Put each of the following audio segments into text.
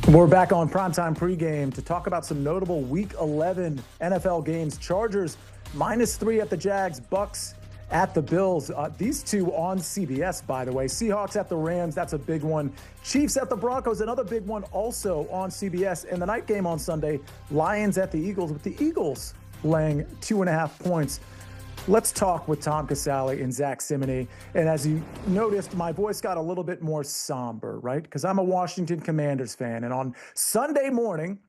We're back on Primetime Pregame to talk about some notable Week 11 NFL games. Chargers -3 at the Jags, Bucs at the Bills. These two on CBS, by the way. Seahawks at the Rams, that's a big one. Chiefs at the Broncos, another big one also on CBS. And the night game on Sunday, Lions at the Eagles, with the Eagles laying 2.5 points. Let's talk with Tom Casale and Zach Simony. And as you noticed, my voice got a little bit more somber, right? Because I'm a Washington Commanders fan. And on Sunday morning,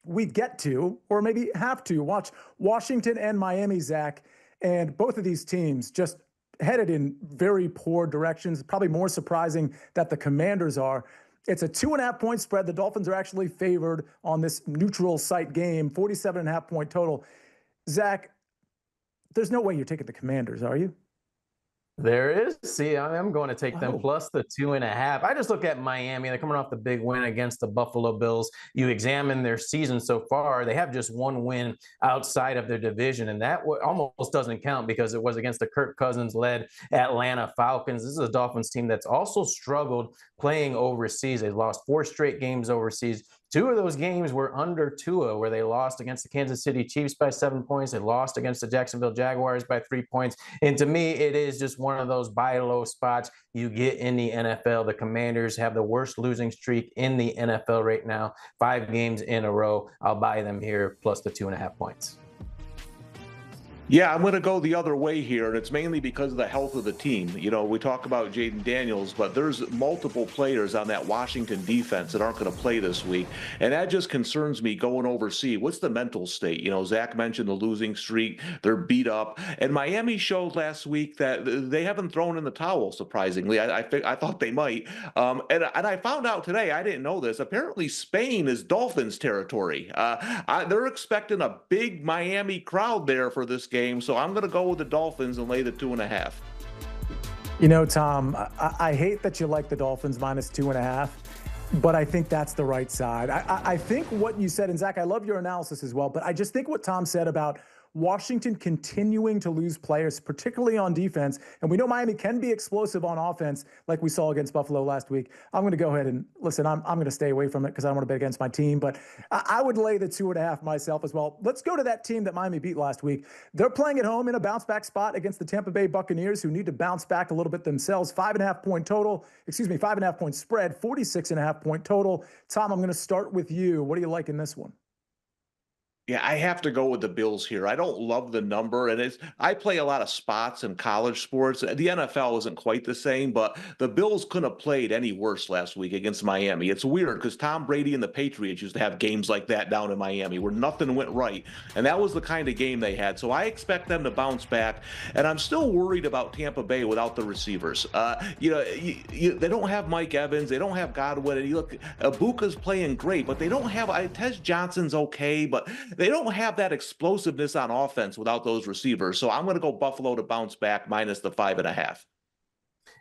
we get to, or maybe have to, watch Washington and Miami, Zach. And both of these teams just headed in very poor directions. Probably more surprising that the Commanders are. It's a 2.5 point spread. The Dolphins are actually favored on this neutral site game, 47.5 point total. Zach, there's no way you're taking the Commanders, are you? There is. See, I'm going to take them plus the 2.5. I just look at Miami. They're coming off the big win against the Buffalo Bills. You examine their season so far, they have just one win outside of their division, and that almost doesn't count because it was against the Kirk Cousins-led Atlanta Falcons. This is a Dolphins team that's also struggled playing overseas. They lost 4 straight games overseas. 2 of those games were under Tua, where they lost against the Kansas City Chiefs by 7 points. They lost against the Jacksonville Jaguars by 3 points. And to me, it is just one of those buy low spots you get in the NFL. The Commanders have the worst losing streak in the NFL right now, 5 games in a row. I'll buy them here plus the 2.5 points. Yeah, I'm going to go the other way here, and it's mainly because of the health of the team. You know, we talk about Jaden Daniels, but there's multiple players on that Washington defense that aren't going to play this week, and that just concerns me going overseas. What's the mental state? You know, Zach mentioned the losing streak. They're beat up, and Miami showed last week that they haven't thrown in the towel, surprisingly. I thought they might, and I found out today, I didn't know this, apparently Spain is Dolphins territory. They're expecting a big Miami crowd there for this game. So I'm going to go with the Dolphins and lay the 2.5. You know, Tom, I hate that you like the Dolphins minus 2.5, but I think that's the right side. I think what you said, and Zach, I love your analysis as well, but I just think what Tom said about Washington continuing to lose players, particularly on defense. And we know Miami can be explosive on offense, like we saw against Buffalo last week. I'm going to go ahead and listen, I'm going to stay away from it because I don't want to bet against my team, but I would lay the 2.5 myself as well. Let's go to that team that Miami beat last week. They're playing at home in a bounce back spot against the Tampa Bay Buccaneers, who need to bounce back a little bit themselves. 5.5 point total, 5.5 point spread, 46.5 point total. Tom, I'm going to start with you. What do you like in this one? Yeah, I have to go with the Bills here. I don't love the number, and I play a lot of spots in college sports. The NFL isn't quite the same, but the Bills couldn't have played any worse last week against Miami. It's weird because Tom Brady and the Patriots used to have games like that down in Miami where nothing went right, and that was the kind of game they had. So I expect them to bounce back, and I'm still worried about Tampa Bay without the receivers. They don't have Mike Evans, they don't have Godwin, and you look, Ibuka's playing great, but they don't have. Tez Johnson's okay, but they don't have that explosiveness on offense without those receivers. So I'm going to go Buffalo to bounce back minus the 5.5.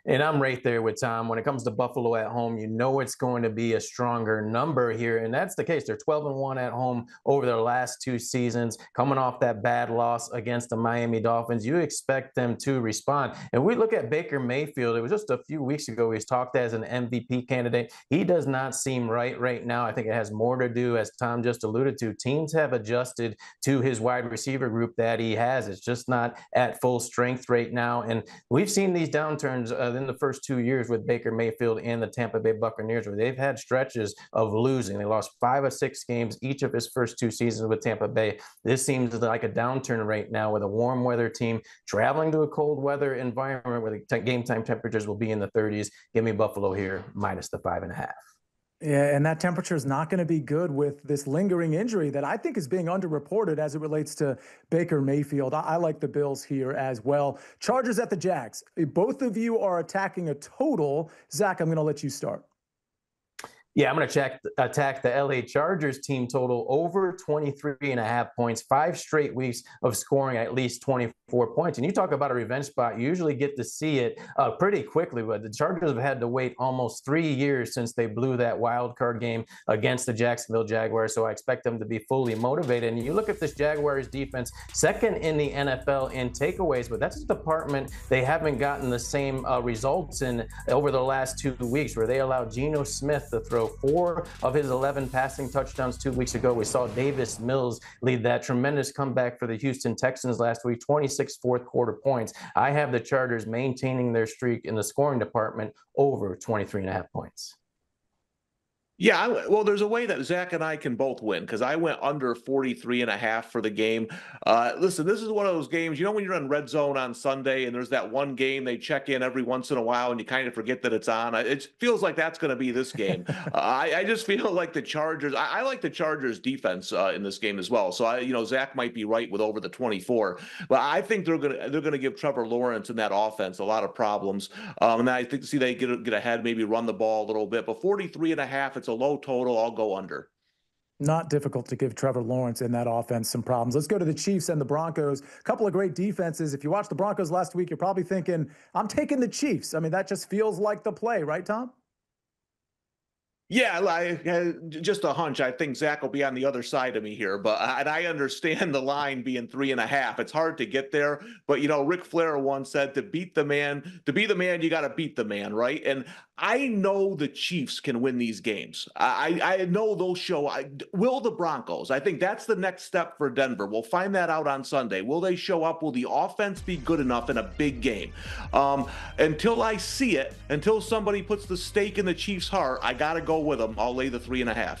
And I'm right there with Tom. When it comes to Buffalo at home, you know it's going to be a stronger number here. And that's the case. They're 12-1 at home over their last 2 seasons. Coming off that bad loss against the Miami Dolphins, you expect them to respond. And we look at Baker Mayfield. It was just a few weeks ago he's talked as an MVP candidate. He does not seem right now. I think it has more to do, as Tom just alluded to, teams have adjusted to his wide receiver group that he has. It's just not at full strength right now. And we've seen these downturns in the first 2 years with Baker Mayfield and the Tampa Bay Buccaneers, where they've had stretches of losing. They lost 5 of 6 games each of his first 2 seasons with Tampa Bay. This seems like a downturn right now with a warm weather team traveling to a cold weather environment where the game time temperatures will be in the 30s. Give me Buffalo here minus the 5.5. Yeah, and that temperature is not going to be good with this lingering injury that I think is being underreported as it relates to Baker Mayfield. I like the Bills here as well. Chargers at the Jags. Both of you are attacking a total. Zach, I'm going to let you start. Yeah, I'm going to attack the LA Chargers team total over 23.5 points, 5 straight weeks of scoring at least 24 points. And you talk about a revenge spot, you usually get to see it pretty quickly, but the Chargers have had to wait almost 3 years since they blew that wild card game against the Jacksonville Jaguars. So I expect them to be fully motivated. And you look at this Jaguars defense, second in the NFL in takeaways, but that's a department they haven't gotten the same results in over the last 2 weeks, where they allowed Geno Smith to throw ago. 4 of his 11 passing touchdowns 2 weeks ago. We saw Davis Mills lead that tremendous comeback for the Houston Texans last week, 26 fourth quarter points. I have the Chargers maintaining their streak in the scoring department over 23.5 points. Yeah, well, there's a way that Zach and I can both win because I went under 43.5 for the game. Listen, this is one of those games, when you're on Red Zone on Sunday and there's that one game they check in every once in a while and you kind of forget that it's on. It feels like that's going to be this game. I just feel like the Chargers, I like the Chargers defense in this game as well. So Zach might be right with over the 24, but I think they're gonna give Trevor Lawrence and that offense a lot of problems. And I think they get ahead, maybe run the ball a little bit, but 43.5, it's a low total. I'll go under. Not difficult to give Trevor Lawrence in that offense some problems. Let's go to the Chiefs and the Broncos. A couple of great defenses. If you watched the Broncos last week, you're probably thinking, I'm taking the Chiefs. I mean, that just feels like the play, right, Tom? Yeah, just a hunch. I think Zach will be on the other side of me here, but and I understand the line being 3.5. It's hard to get there, but Ric Flair once said, to be the man, you got to beat the man, right? And I know the Chiefs can win these games. I know they'll show. Will the Broncos? I think that's the next step for Denver. We'll find that out on Sunday. Will they show up? Will the offense be good enough in a big game? Until I see it, until somebody puts the stake in the Chiefs' heart, I got to go with them. I'll lay the 3.5.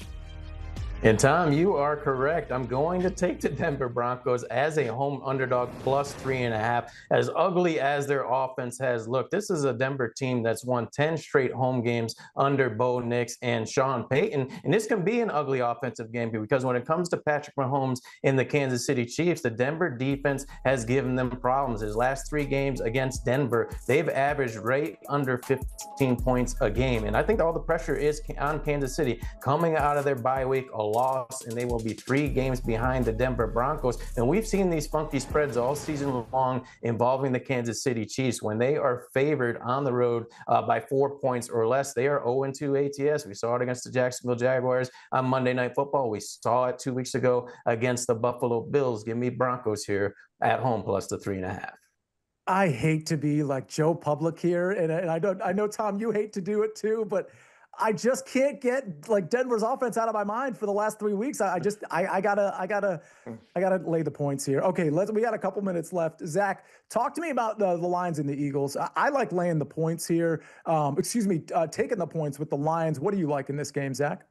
And Tom, you are correct. I'm going to take the Denver Broncos as a home underdog plus 3.5. As ugly as their offense has looked, this is a Denver team that's won 10 straight home games under Bo Nix and Sean Payton. And this can be an ugly offensive game because when it comes to Patrick Mahomes and the Kansas City Chiefs, the Denver defense has given them problems. His last 3 games against Denver, they've averaged right under 15 points a game. And I think all the pressure is on Kansas City coming out of their bye week, a loss, and they will be 3 games behind the Denver Broncos. And we've seen these funky spreads all season long involving the Kansas City Chiefs. When they are favored on the road by 4 points or less, they are 0-2 ATS. We saw it against the Jacksonville Jaguars on Monday Night Football. We saw it 2 weeks ago against the Buffalo Bills. Give me Broncos here at home plus the 3.5. I hate to be like Joe Public here, and I know, Tom, you hate to do it too, but I just can't get like Denver's offense out of my mind for the last 3 weeks. I gotta lay the points here. Okay, we got a couple minutes left. Zach, talk to me about the Lions and the Eagles. I like laying the points here. Taking the points with the Lions. What do you like in this game, Zach?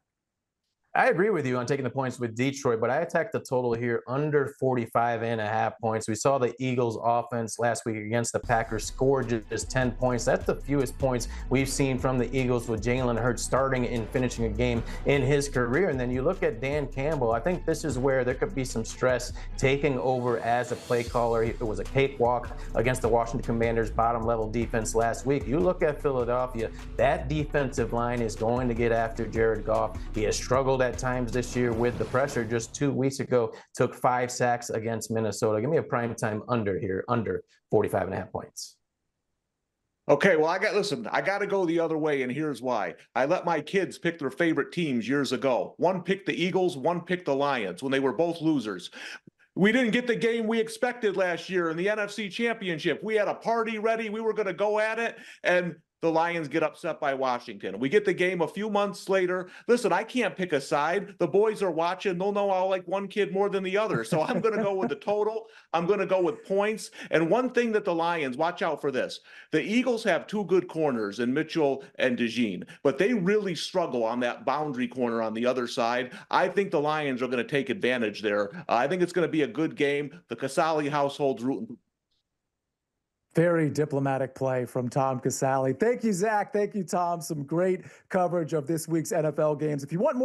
I agree with you on taking the points with Detroit, but I attacked the total here under 45.5 points. We saw the Eagles offense last week against the Packers score just 10 points. That's the fewest points we've seen from the Eagles with Jalen Hurts starting and finishing a game in his career. And then you look at Dan Campbell. I think this is where there could be some stress taking over as a play caller. It was a cakewalk against the Washington Commanders bottom-level defense last week. You look at Philadelphia, that defensive line is going to get after Jared Goff. He has struggled at times this year with the pressure. Just 2 weeks ago, took 5 sacks against Minnesota. Give me a primetime under here, under 45.5 points. Okay, well, I got to go the other way, and here's why. I let my kids pick their favorite teams years ago. One picked the Eagles, one picked the Lions when they were both losers. We didn't get the game we expected last year in the NFC Championship. We had a party ready. We were going to go at it, and the Lions get upset by Washington. We get the game a few months later. Listen, I can't pick a side. The boys are watching. They'll know I'll like one kid more than the other. So I'm going to go with the total. I'm going to go with points. And one thing that the Lions, watch out for this. The Eagles have 2 good corners in Mitchell and DeJean, but they really struggle on that boundary corner on the other side. I think the Lions are going to take advantage there. I think it's going to be a good game. The Casale household's rooting. Very diplomatic play from Tom Casale. Thank you, Zach. Thank you, Tom. Some great coverage of this week's NFL games. If you want more